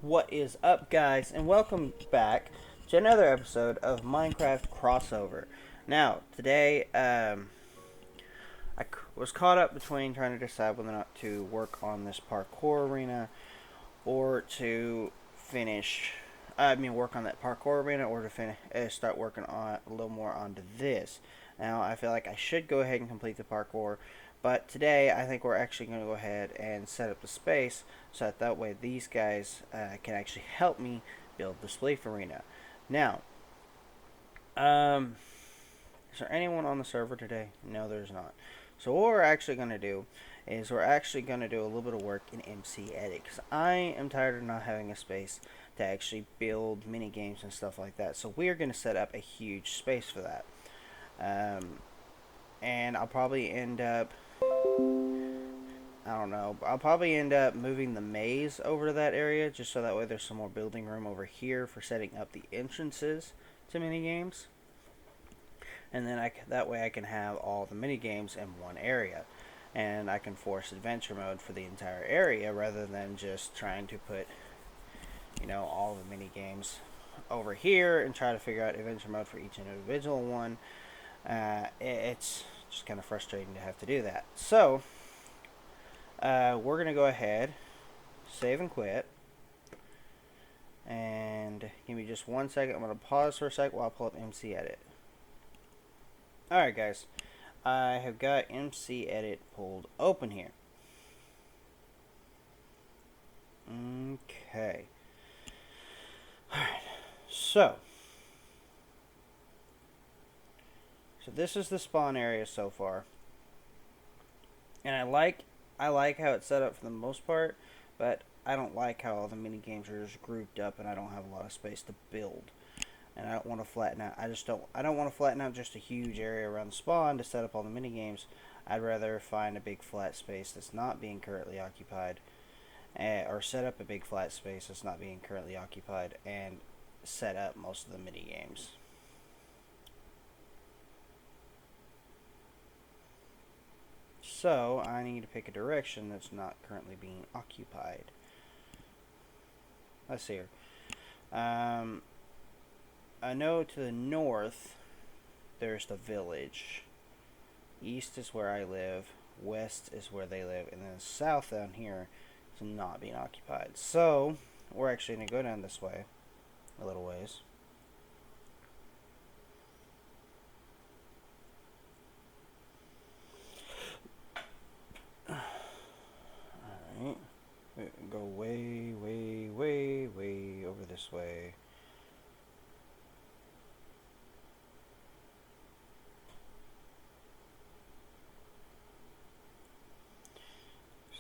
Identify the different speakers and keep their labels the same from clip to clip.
Speaker 1: What is up, guys, and welcome back to another episode of Minecraft Crossover. Now, today, was caught up between trying to decide whether or not to work on this parkour arena or to work on that parkour arena or to start working on a little more onto this. Now, I feel like I should go ahead and complete the parkour, but today I think we're actually going to go ahead and set up the space so that way these guys can actually help me build the Spleef arena. Now, is there anyone on the server today? No, there's not. So what we're actually going to do is we're actually going to do a little bit of work in MC Edit because I am tired of not having a space to actually build mini games and stuff like that. So we are going to set up a huge space for that. And I'll probably end up, I don't know, I'll probably end up moving the maze over to that area just so that way there's some more building room over here for setting up the entrances to mini games. And then that way I can have all the mini games in one area, and I can force adventure mode for the entire area rather than just trying to put, all the mini games over here and try to figure out adventure mode for each individual one. It's just kind of frustrating to have to do that. So we're gonna go ahead, save and quit, and give me just 1 second. I'm gonna pause for a sec while I pull up MC Edit. Alright, guys, I have got MC Edit pulled open here. Okay. Alright, so this is the spawn area so far. And I like how it's set up for the most part, but I don't like how all the mini games are just grouped up and I don't have a lot of space to build. And I don't want to flatten out. I don't want to flatten out just a huge area around the spawn to set up all the mini games. I'd rather find a big flat space that's not being currently occupied, or set up a big flat space that's not being currently occupied, and set up most of the mini games. So I need to pick a direction that's not currently being occupied. Let's see here. I know to the north there's the village. East is where I live. West is where they live. And then south down here is not being occupied. So we're actually going to go down this way a little ways. Alright. Go way, way, way, way over this way.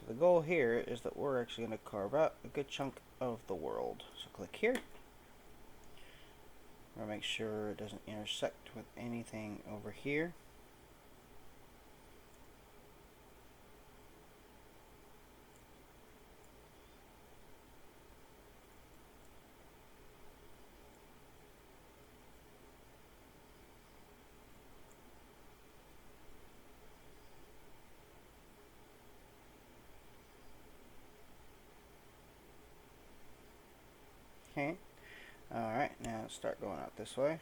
Speaker 1: The goal here is that we're actually going to carve out a good chunk of the world. So click here. I'm going to make sure it doesn't intersect with anything over here. Okay. Alright, now let's start going out this way.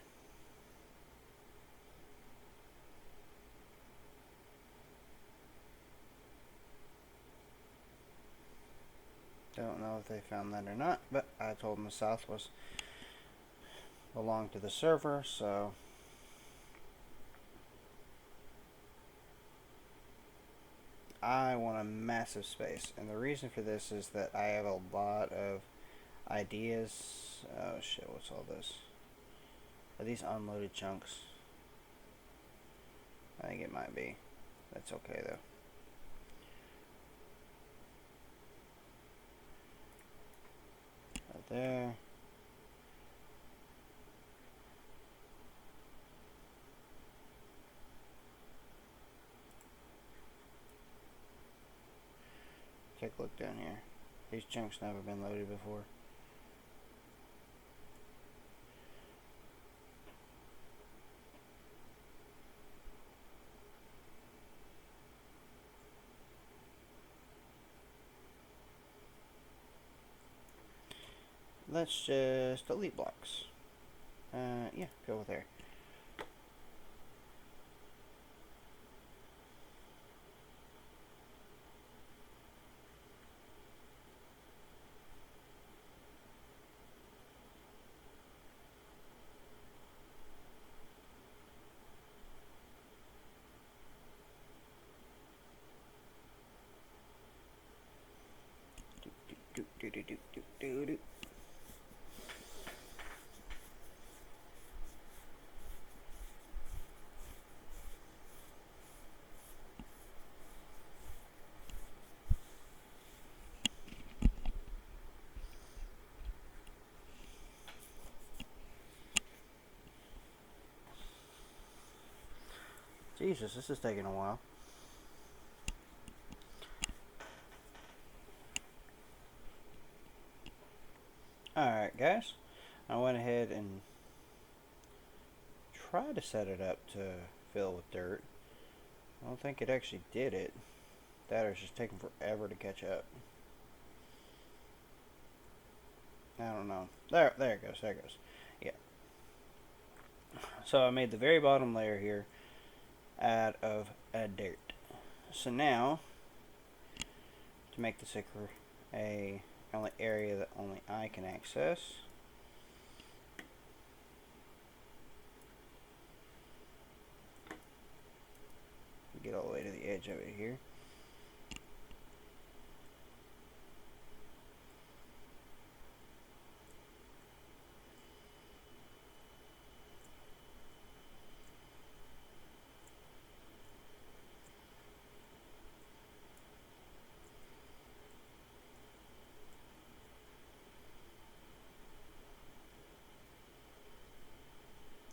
Speaker 1: Don't know if they found that or not, but I told them the south was belonged to the server, so I want a massive space. And the reason for this is that I have a lot of ideas. Oh shit, what's all this? Are these unloaded chunks? I think it might be. That's okay though. Right there. Take a look down here. These chunks never been loaded before. let's just delete blocks. Yeah, go with there. Do, do, do, do, do, do, do. Jesus, this is taking a while. Alright, guys. I went ahead and tried to set it up to fill with dirt. I don't think it actually did it. That is just taking forever to catch up. I don't know. There it goes. There it goes. Yeah. So I made the very bottom layer here out of dirt. So now, to make this a only area that only I can access, get all the way to the edge of it here.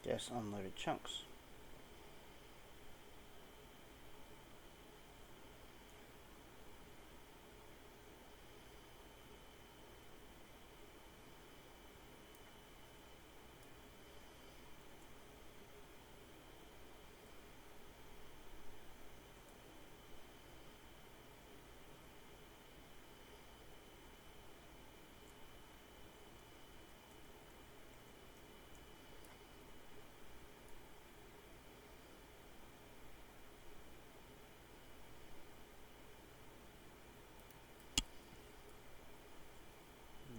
Speaker 1: Just unloaded chunks.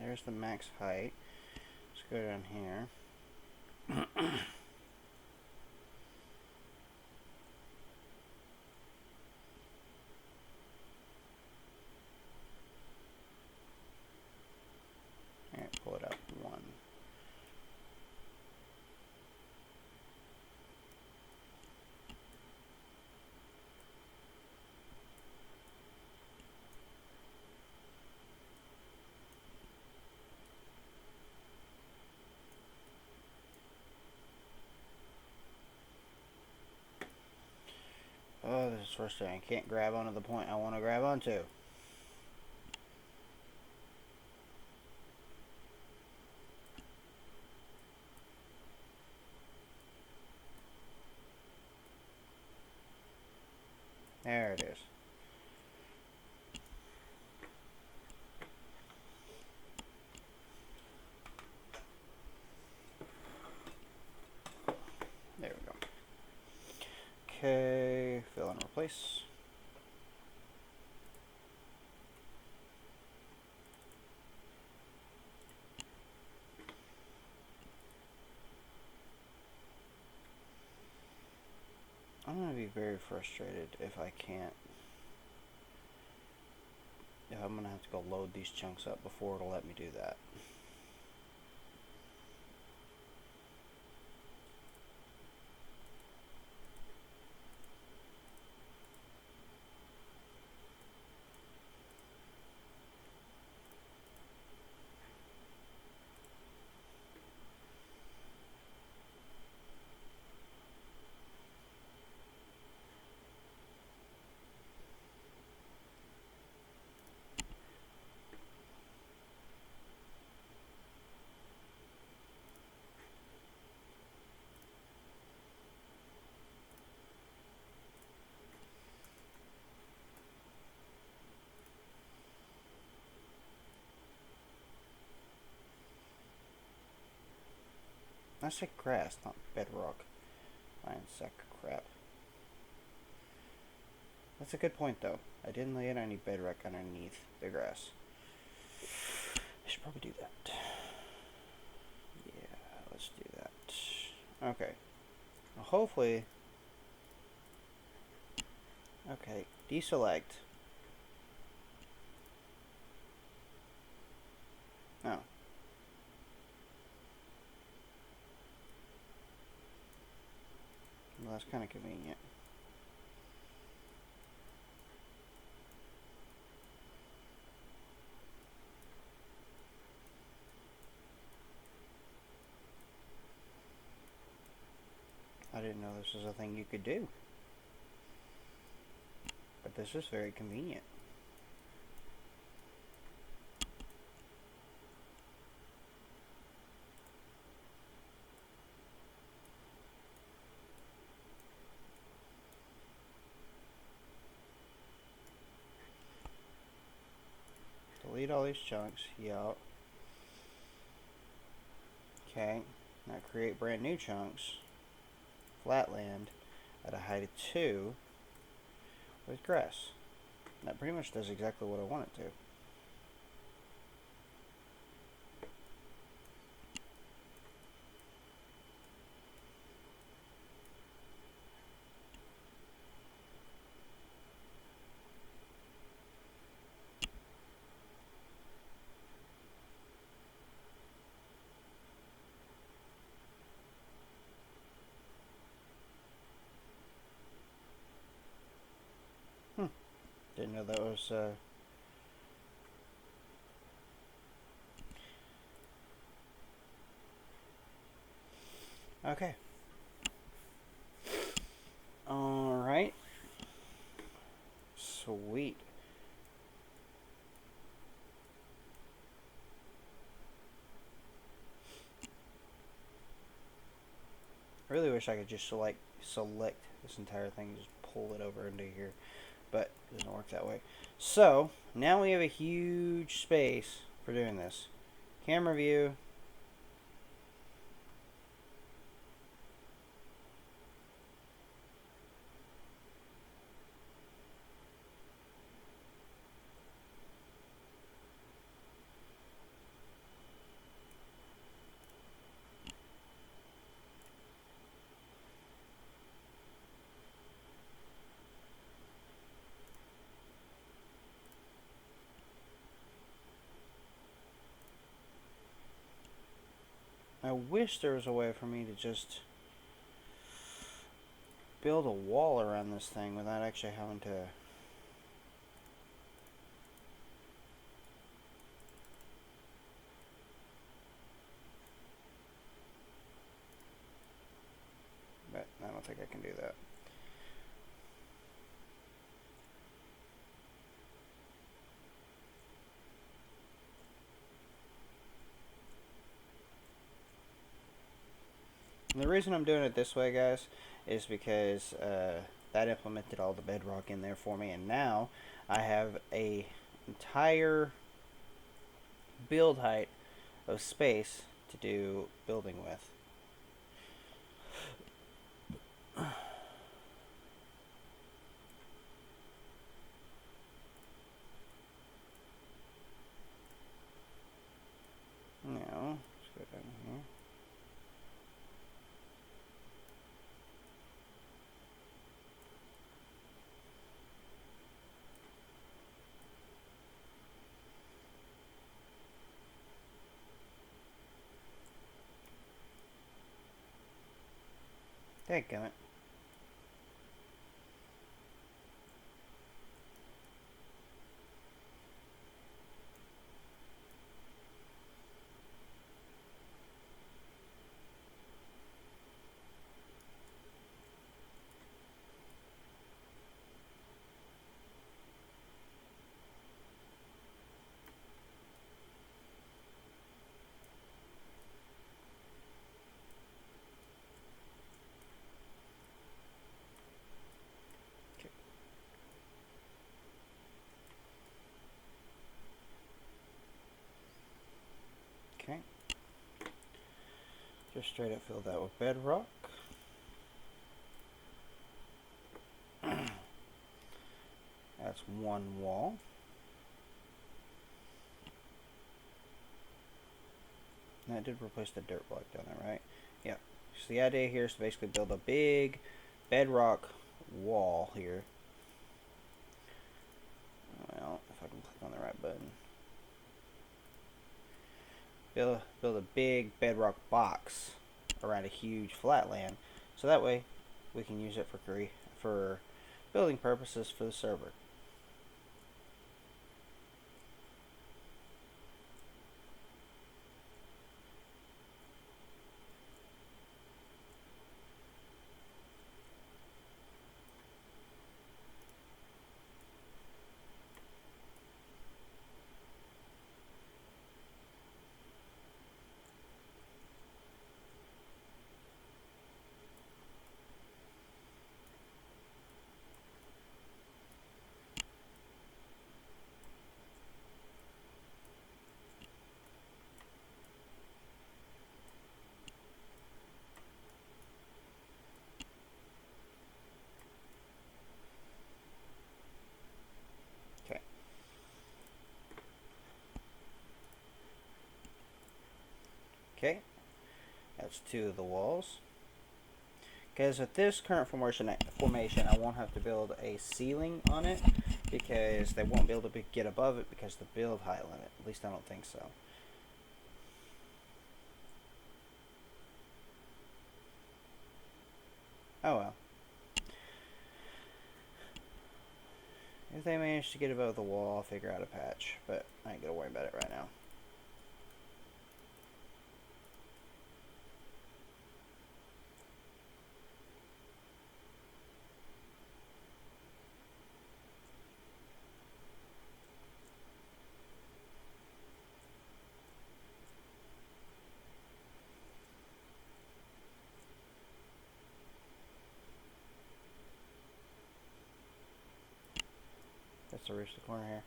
Speaker 1: There's the max height. Let's go down here. Alright, pull it up one. Oh, this is frustrating. I can't grab onto the point I want to grab onto. There it is. There we go. Okay, fill and replace. I'm going to be very frustrated if I can't. If I'm going to have to go load these chunks up before it'll let me do that. I said grass, not bedrock. Fine, sack of crap. That's a good point, though. I didn't lay any bedrock underneath the grass. I should probably do that. Yeah, let's do that. Okay. Well, hopefully... Okay, deselect. Oh. Well, that's kind of convenient. I didn't know this was a thing you could do. But this is very convenient. Delete all these chunks. Yup. Okay. Now create brand new chunks. Flatland at a height of 2 with grass. That pretty much does exactly what I want it to. Didn't know that was okay. Alright. Sweet. I really wish I could just select this entire thing, just pull it over into here, but it doesn't work that way. So now we have a huge space for doing this. Camera view. I wish there was a way for me to just build a wall around this thing without actually having to... But I don't think I can do that. And the reason I'm doing it this way, guys, is because that implemented all the bedrock in there for me, and now I have a entire build height of space to do building with. Now, let's go down here. Dadgummit. Just straight up fill that with bedrock. That's one wall. And that did replace the dirt block down there, right? Yeah. So the idea here is to basically build a big bedrock wall here. Well, if I can click on the right button. Build a big bedrock box around a huge flat land, so that way we can use it for building purposes for the server. Okay. Okay. That's two of the walls. Because with this current formation, I won't have to build a ceiling on it, because they won't be able to get above it because the build height limit. At least I don't think so. Oh well. If they manage to get above the wall, I'll figure out a patch, but I ain't gonna worry about it right now. That's the roof of the corner here.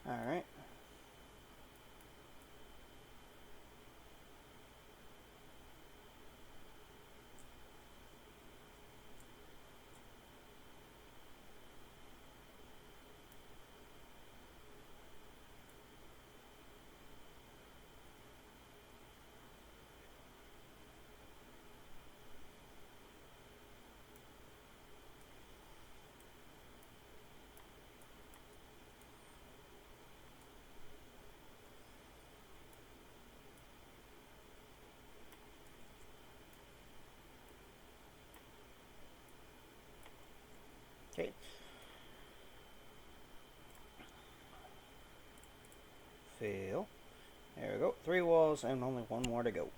Speaker 1: Alright. Okay. Fill. There we go. 3 walls and only 1 more to go.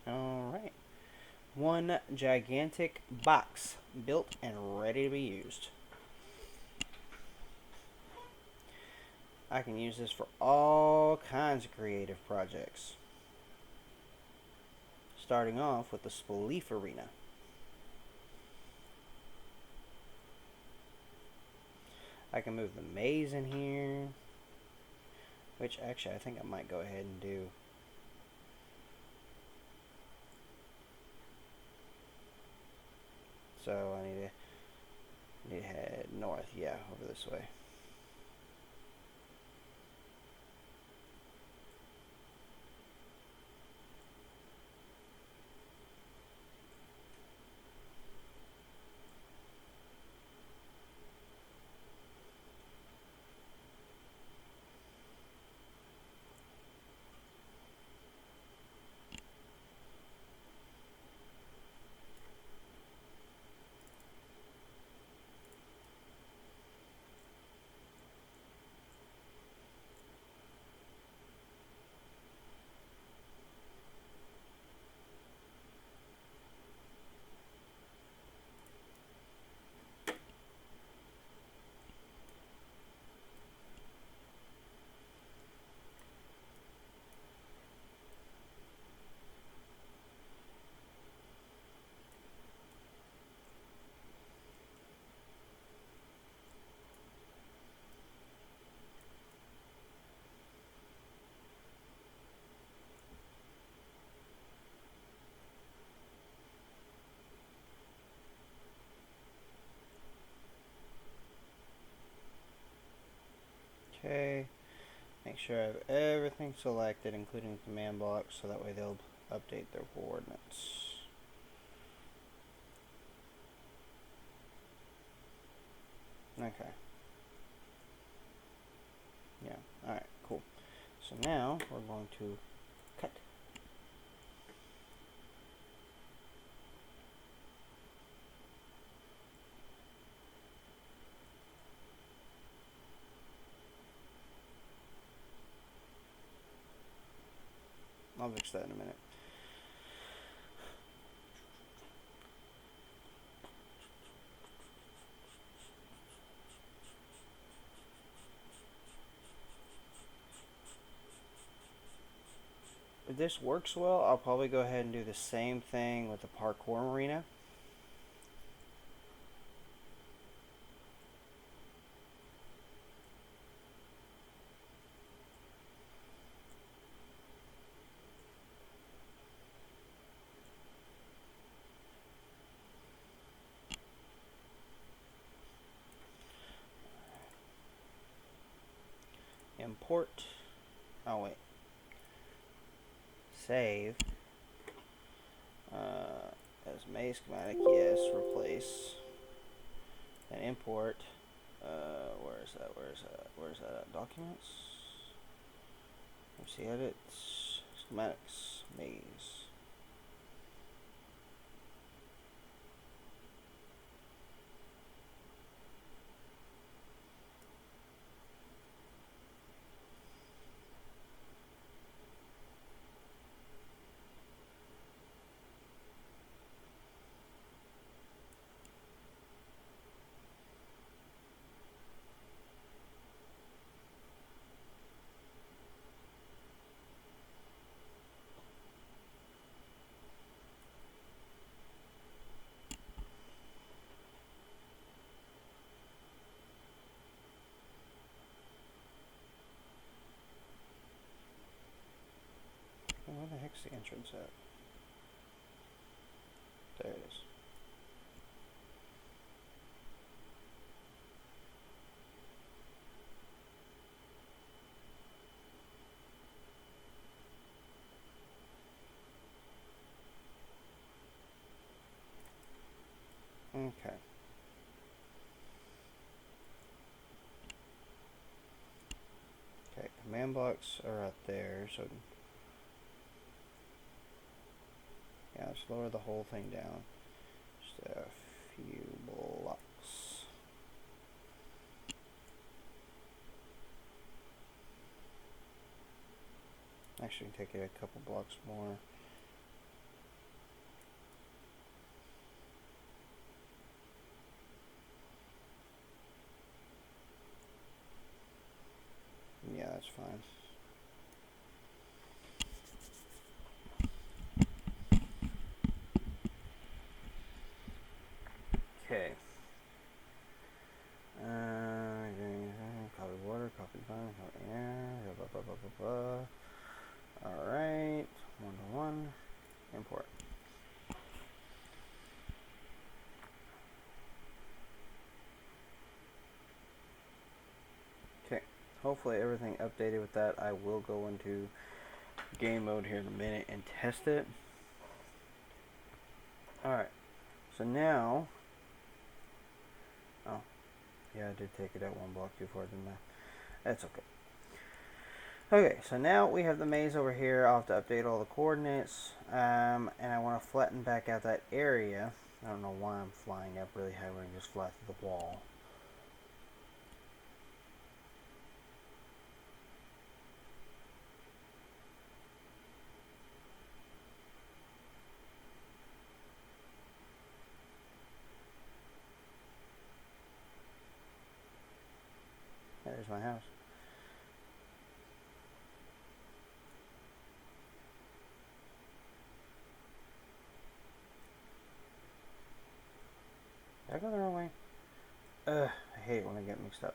Speaker 1: Alright. 1 gigantic box built and ready to be used. I can use this for all kinds of creative projects. Starting off with the Spleef Arena. I can move the maze in here, which actually I think I might go ahead and do. So I need to head north, yeah, over this way. sure I have everything selected, including command blocks, so that way they'll update their coordinates. Okay. Yeah, alright, cool. So now we're going to cut. I'll fix that in a minute. If this works well, I'll probably go ahead and do the same thing with the parkour arena. Import. Oh wait. Save. As maze schematic, yes. Replace. And import. Where is that? Where is that? Where is that? Documents. Let's see, edits. Schematics. Maze. Where the heck's the entrance at? There it is. Okay. Okay, command blocks are out there, so yeah, let's lower the whole thing down. Just a few blocks. Actually, take it a couple blocks more. Yeah, that's fine. Okay. Copy water, copy fine, copy air, blah blah blah blah blah. Alright, 1 to 1. Import. Okay, hopefully everything updated with that. I will go into game mode here in a minute and test it. Alright, so now, oh, yeah, I did take it at 1 block too far, didn't I? That's okay. Okay, so now we have the maze over here. I'll have to update all the coordinates, and I want to flatten back out that area. I don't know why I'm flying up really high when I just fly through the wall. There's my house. Did I go the wrong way? I hate it when I get mixed up.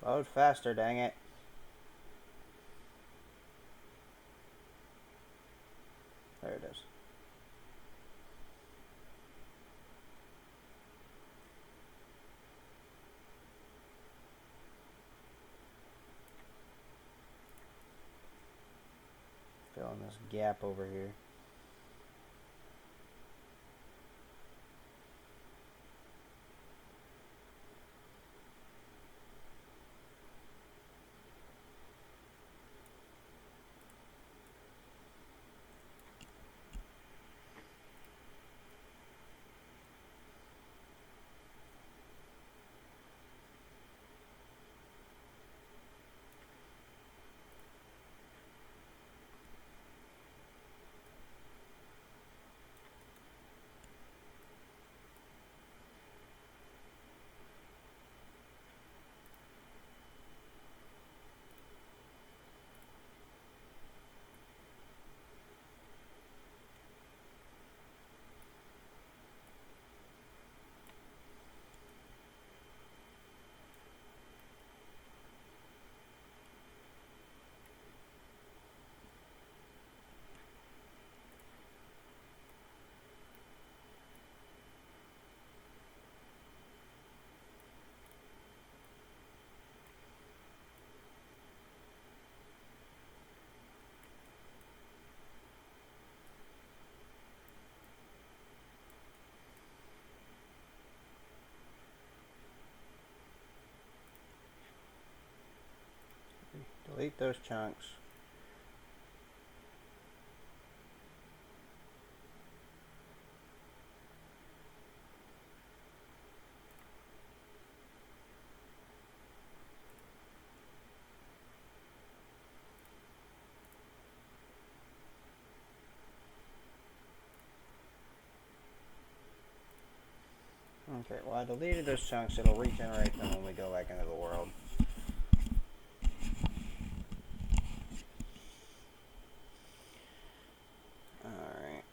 Speaker 1: Load faster, dang it. There it is. Filling this gap over here. Delete those chunks. Okay, well I deleted those chunks. It'll regenerate them when we go back into the world. Alright.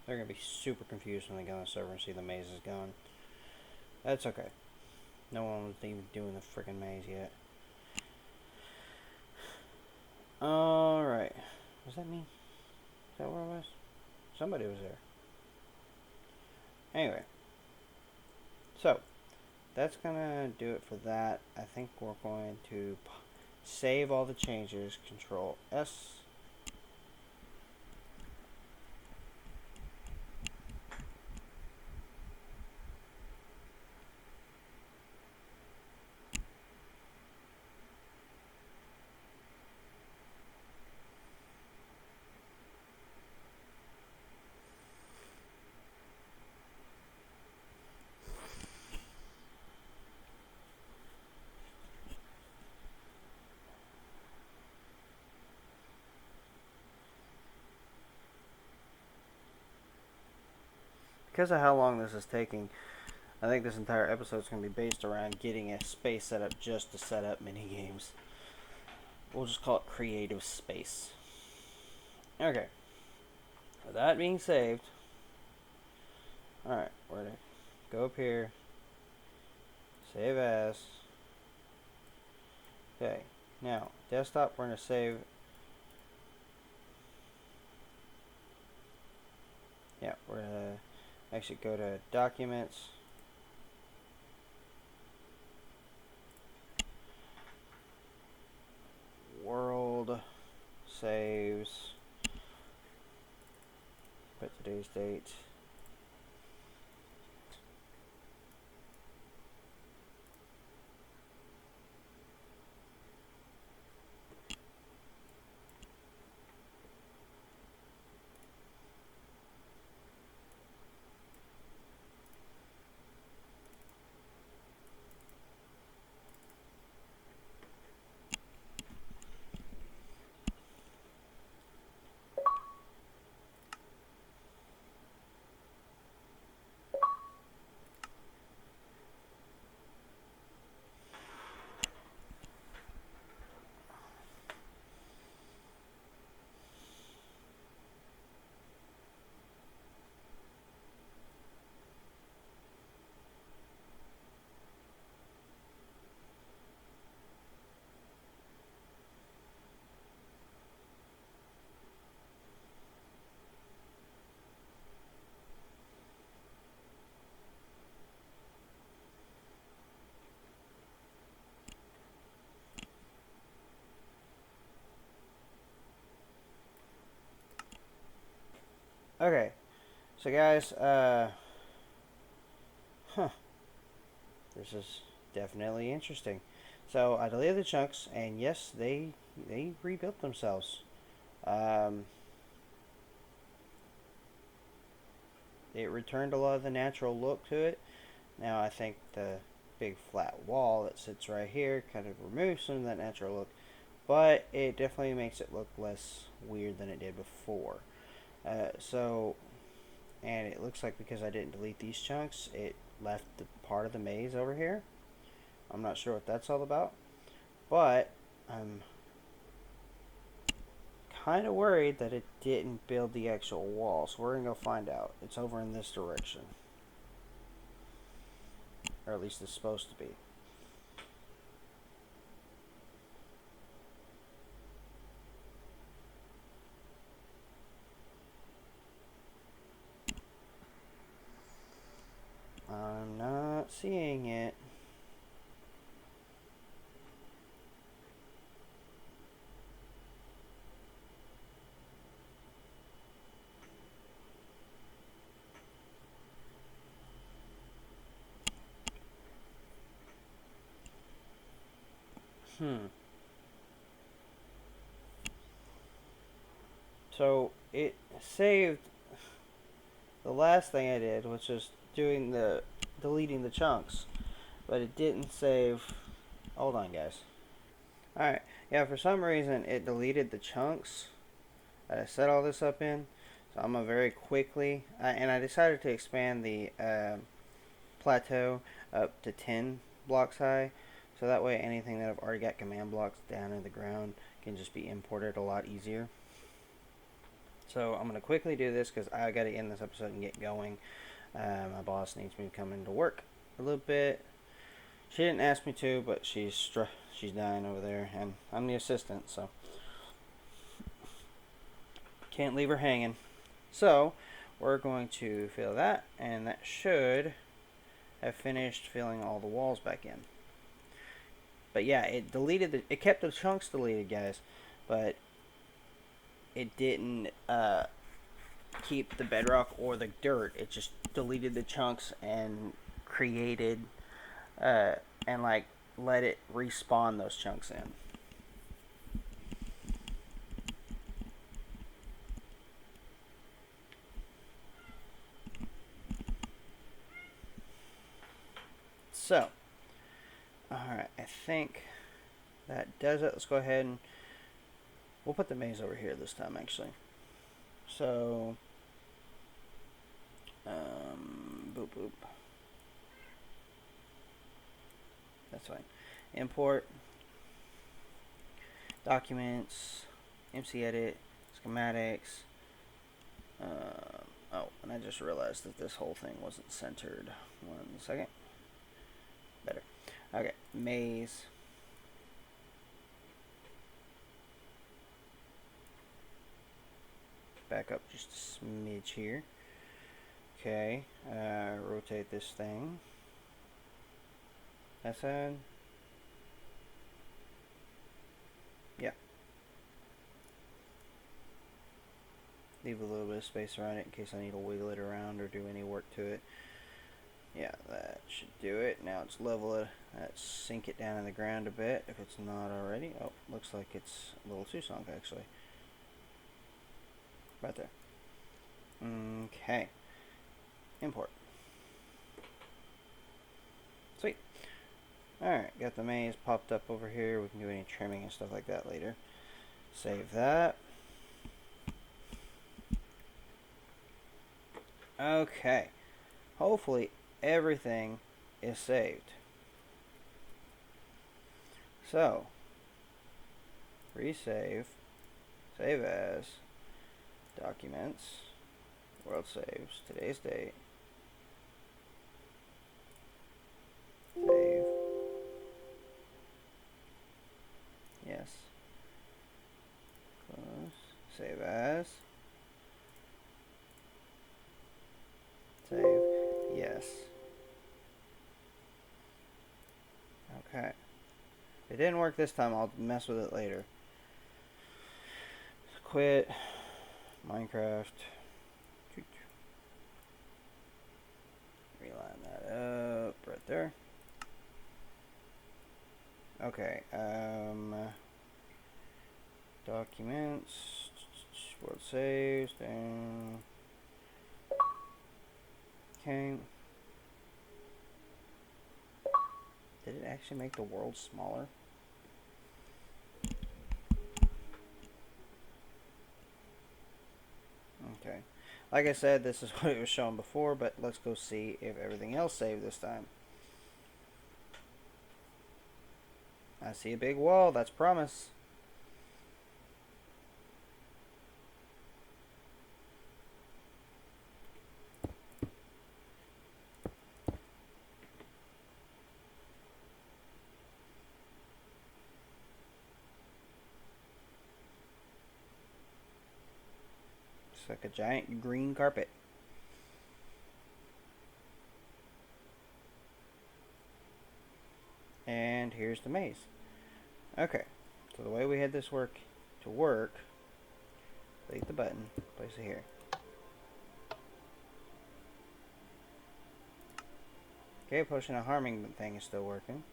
Speaker 1: They're going to be super confused when they go on the server and see the maze is gone. That's okay. No one was even doing the freaking maze yet. Alright. Was that me? Is that where I was? Somebody was there. Anyway. So, that's going to do it for that. I think we're going to save all the changes. Control S. Because of how long this is taking, I think this entire episode is going to be based around getting a space set up just to set up mini games. We'll just call it creative space. Okay. With that being saved, alright, we're going to go up here, save as. Okay, now, desktop, we're going to save. Yeah, we're going to actually go to documents. World saves. Put today's date. Okay, so guys, huh, this is definitely interesting. So I deleted the chunks, and yes, they rebuilt themselves. Um, it returned a lot of the natural look to it. Now I think the big flat wall that sits right here kind of removes some of that natural look, but it definitely makes it look less weird than it did before. So, and it looks like because I didn't delete these chunks, it left the part of the maze over here. I'm not sure what that's all about, but I'm kind of worried that it didn't build the actual wall. So we're gonna go find out. It's over in this direction, or at least it's supposed to be. I'm not seeing it. Hmm. So it saved the last thing I did, which was doing the deleting the chunks, but it didn't save. Hold on, guys. All right. Yeah, for some reason it deleted the chunks that I set all this up in. So I'm gonna very quickly, and I decided to expand the plateau up to 10 blocks high, so that way anything that I've already got command blocks down in the ground can just be imported a lot easier. So I'm going to quickly do this because I got to end this episode and get going. My boss needs me to come into work a little bit. She didn't ask me to, but she's dying over there, and I'm the assistant, so can't leave her hanging. So we're going to fill that, and that should have finished filling all the walls back in. But yeah, it kept the chunks deleted, guys, but it didn't keep the bedrock or the dirt. It just deleted the chunks and created uh, and like let it respawn those chunks in. So, alright, I think that does it. Let's go ahead and we'll put the maze over here this time, actually. So, boop boop. That's fine. Import documents, MC edit, schematics. Oh, and I just realized that this whole thing wasn't centered. 1 second. Better. Okay, maze. Back up just a smidge here. Okay, rotate this thing. That side. Yeah. Leave a little bit of space around it in case I need to wiggle it around or do any work to it. Yeah, that should do it. Now let's level it. Let's sink it down in the ground a bit if it's not already. Oh, looks like it's a little too sunk actually. Right there. Okay. Import. Sweet. Alright, got the maze popped up over here. We can do any trimming and stuff like that later. Save that. Okay. Hopefully everything is saved. So, resave, save as, documents, world saves, today's date, save, yes, close, save as, save, yes. Okay. If it didn't work this time, I'll mess with it later. Quit, Minecraft, right there. Okay, documents, world saves, and okay. Did it actually make the world smaller? Okay. Like I said, this is what it was showing before, but let's go see if everything else saved this time. I see a big wall. That's promise. It's like a giant green carpet. And here's the maze. Okay, so the way we had this work, delete the button, place it here. Okay, pushing a harming thing is still working.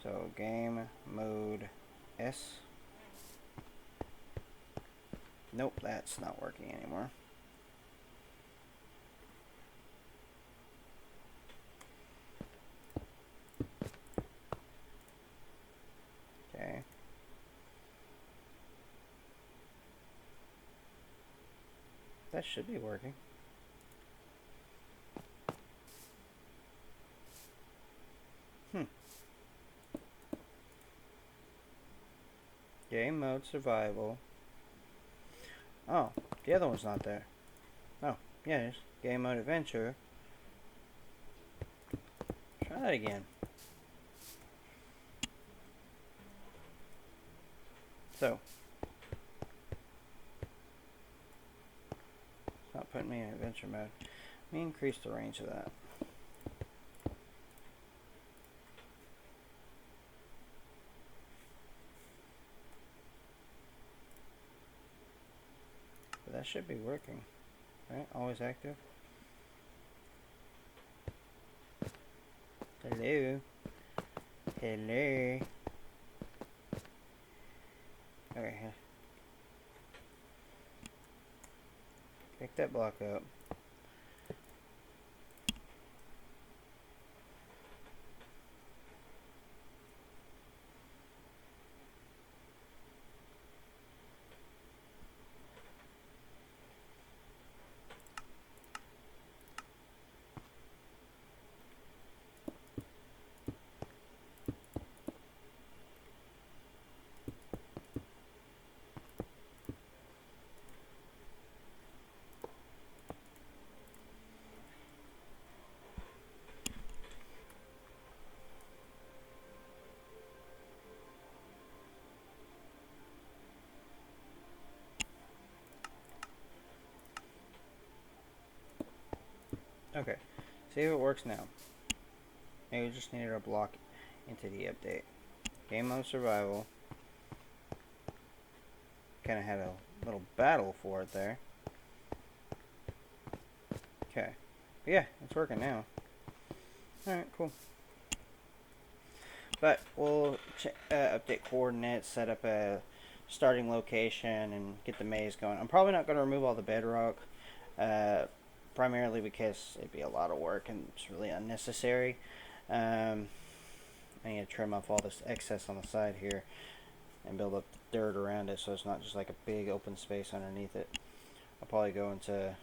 Speaker 1: So game mode S. Nope, that's not working anymore. Okay. That should be working. Game mode survival. Oh, the other one's not there. Oh, yes. Game mode adventure. Try that again. So, it's not putting me in adventure mode. Let me increase the range of that. But that should be working. Right? Always active. Hello. Hello. Okay. Pick that block up. Okay. See if it works now. Maybe we just needed a block into the update. Game mode survival. Kind of had a little battle for it there. Okay. But yeah, it's working now. Alright, cool. But we'll update coordinates, set up a starting location, and get the maze going. I'm probably not going to remove all the bedrock, primarily because it'd be a lot of work and it's really unnecessary. I need to trim off all this excess on the side here and build up the dirt around it so it's not just like a big open space underneath it. I'll probably go into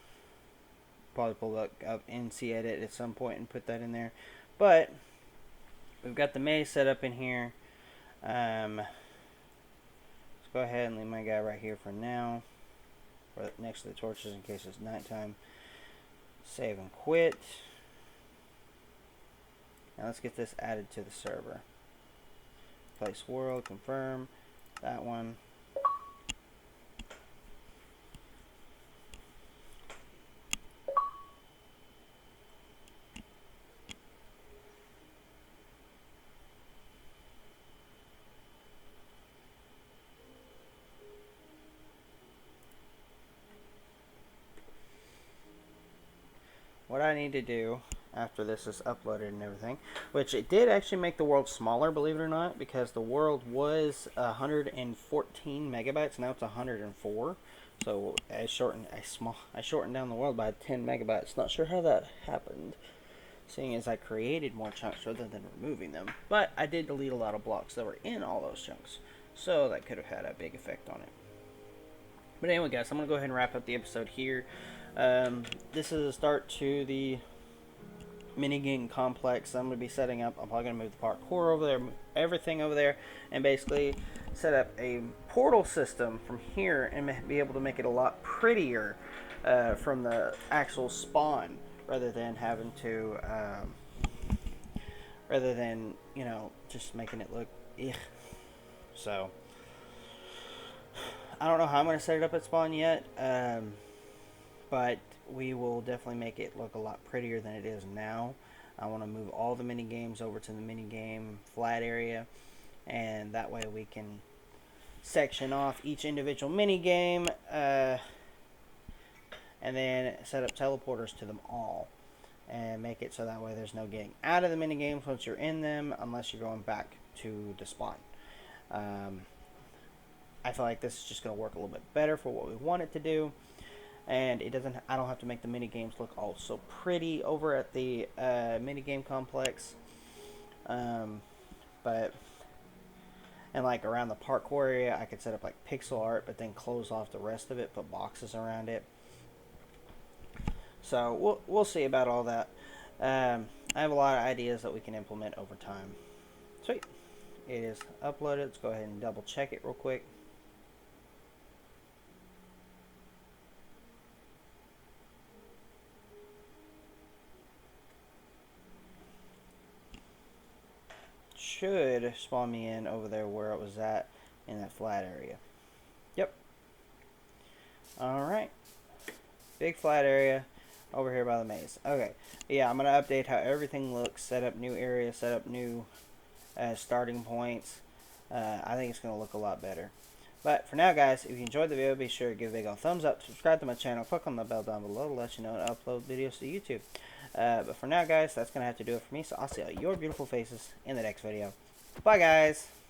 Speaker 1: pull up NC edit at some point and put that in there. But we've got the maze set up in here. Let's go ahead and leave my guy right here for now, or next to the torches in case it's nighttime. Save and quit. Now let's get this added to the server. Place world, confirm that one. What I need to do after this is uploaded and everything. Which it did actually make the world smaller, believe it or not, because the world was 114 megabytes. Now it's 104. So I shortened down the world by 10 megabytes. Not sure how that happened, seeing as I created more chunks rather than removing them. But I did delete a lot of blocks that were in all those chunks, so that could have had a big effect on it. But anyway, guys, I'm going to go ahead and wrap up the episode here. This is a start to the minigame complex I'm going to be setting up. I'm probably going to move the parkour over there, everything over there, and basically set up a portal system from here and be able to make it a lot prettier from the actual spawn, rather than having to, you know, just making it look, ugh. So, I don't know how I'm going to set it up at spawn yet, but we will definitely make it look a lot prettier than it is now. I want to move all the mini games over to the mini game flat area, and that way we can section off each individual mini game, and then set up teleporters to them all, and make it so that way there's no getting out of the mini games once you're in them, unless you're going back to the spawn. I feel like this is just going to work a little bit better for what we want it to do, and it doesn't. I don't have to make the mini games look all so pretty over at the mini game complex. But and like around the parkour area, I could set up like pixel art, but then close off the rest of it, put boxes around it. So we'll see about all that. I have a lot of ideas that we can implement over time. Sweet. It is uploaded. Let's go ahead and double check it real quick. Should spawn me in over there where it was at in that flat area. Yep. Alright. Big flat area over here by the maze. Okay. Yeah, I'm going to update how everything looks, set up new areas, set up new starting points. I think it's going to look a lot better. But for now, guys, if you enjoyed the video, be sure to give a big old thumbs up, subscribe to my channel, click on the bell down below to let you know when I upload videos to YouTube. But for now, guys, that's going to have to do it for me, so I'll see all your beautiful faces in the next video. Bye, guys!